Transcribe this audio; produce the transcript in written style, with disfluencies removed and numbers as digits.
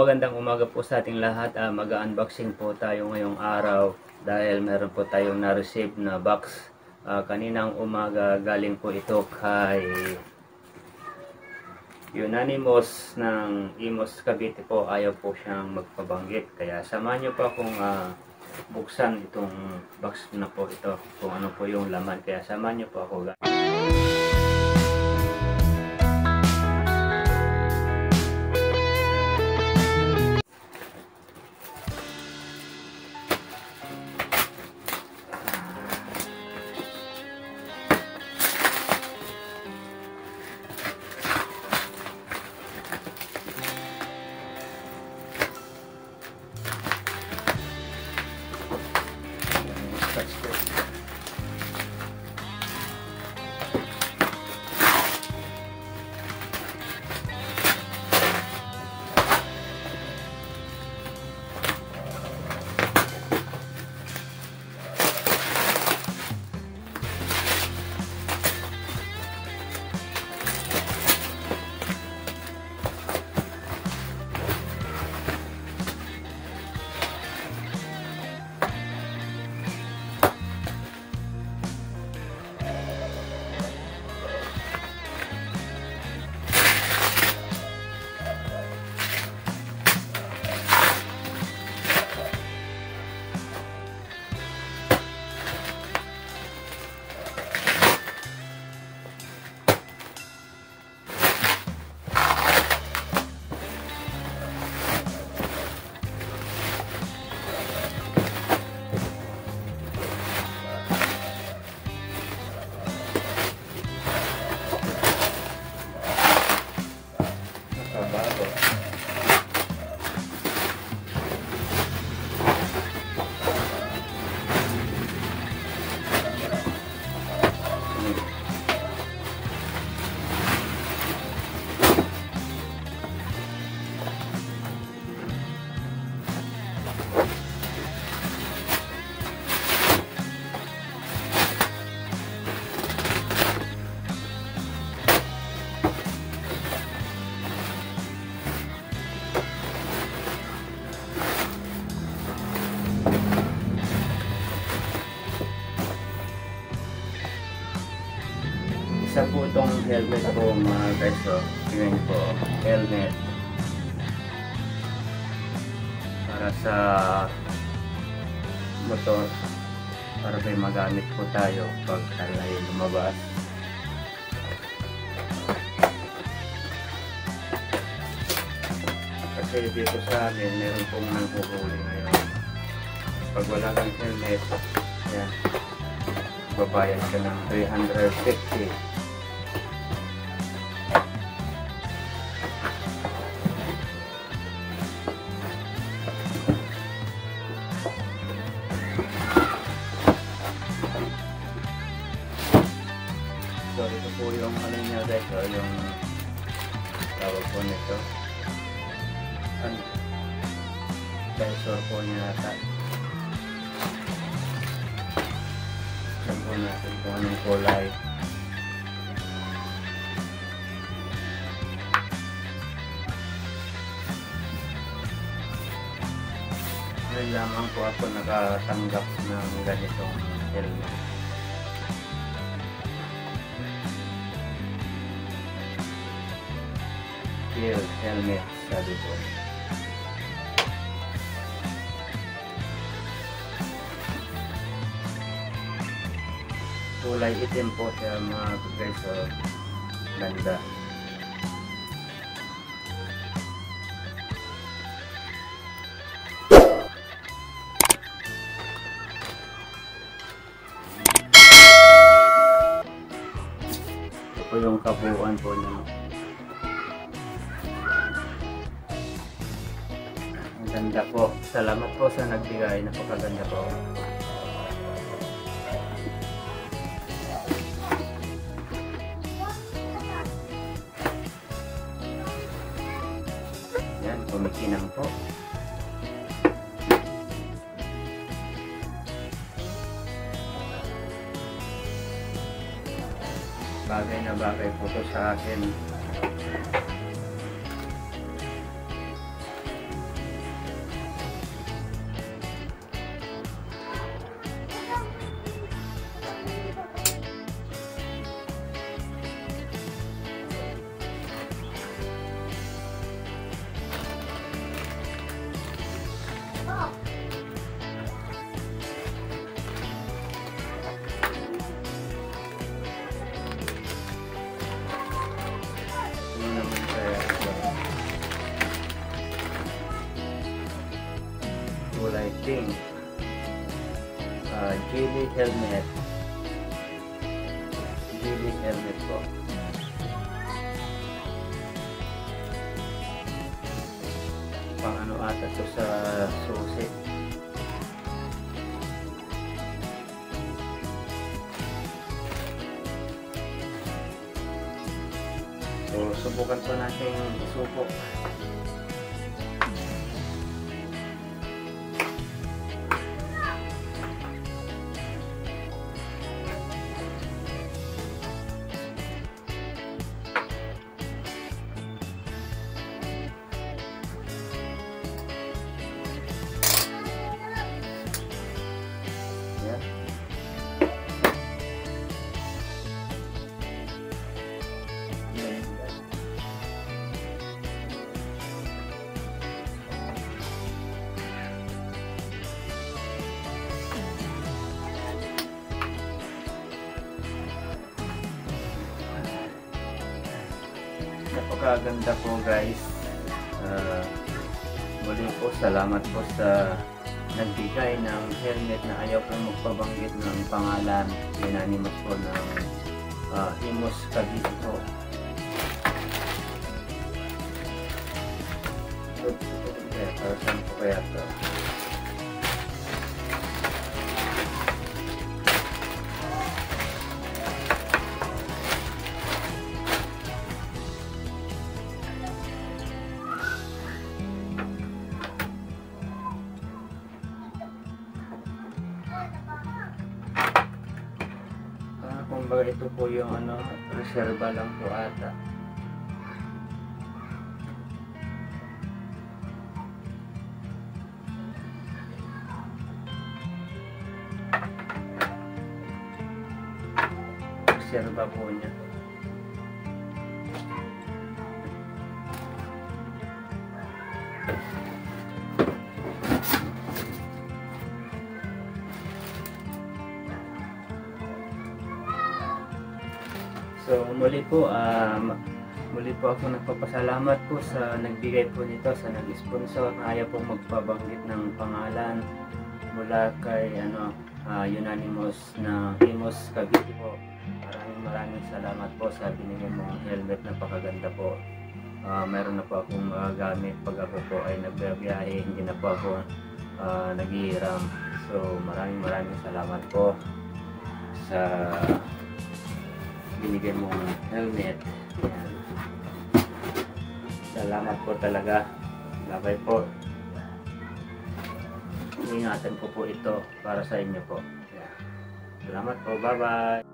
Magandang umaga po sa ating lahat. Mag-unboxing po tayo ngayong araw dahil meron po tayong na-receive na box. Kaninang umaga galing po ito kay Unanimous ng Imos Cavite po. Ayaw po siyang magpabanggit. Kaya samahan niyo po akong buksan itong box na po ito. Kung ano po yung laman. Kaya samahan niyo po ako. Isa po itong helmet ko mga guys. So, yun po, helmet para sa motor, para may magamit po tayo pag tayo ay lumabas. Kasi dito sa amin meron pong nanghuhuli ngayon. Pag wala kang helmet, yan, babayad ka ng 350. So ito po yung ano niya guys, yung tawag po nito, sensor po niya ata. Tignan po natin kung anong kulay. Ngayon lamang po ako nakatanggap ng ganitong helmet. Helmet sabi po. Kulay itim po siya mga guys. So, ganda. Ito po yung kabuuan po niya. Ganda po. Salamat po sa nagbigay. Napakaganda po. Yan, kumikinang po. Bagay na bagay po to sa akin. pink Geely helmet. Geely helmet po. Pang ano ata to sa susi. So subukan po natin isupok. Napakaganda po guys. Muli po salamat po sa nagbigay ng helmet na ayaw pong magpabanggit ng pangalan. Unanimous po ng Imus Cavite po. Para saan po kaya ito? Kumbaga ito po yung ano, reserva lang po ata. Reserva po niya. So muli po ako nagpapasalamat po sa nagbigay po nito, sa nag-sponsor na ayaw pong magpabanggit ng pangalan mula kay Unanimous na Imus Cavite po. Maraming salamat po sa binigay mong helmet, napakaganda po. Meron na po akong gamit pag ako po ay nagbiyahe, hindi na po ako naghihiram. So maraming salamat po sa binigay mong helmet. Ayan. Salamat po talaga. Labay po. Ingatan ko po ito para sa inyo po. Ayan. Salamat po. Bye bye.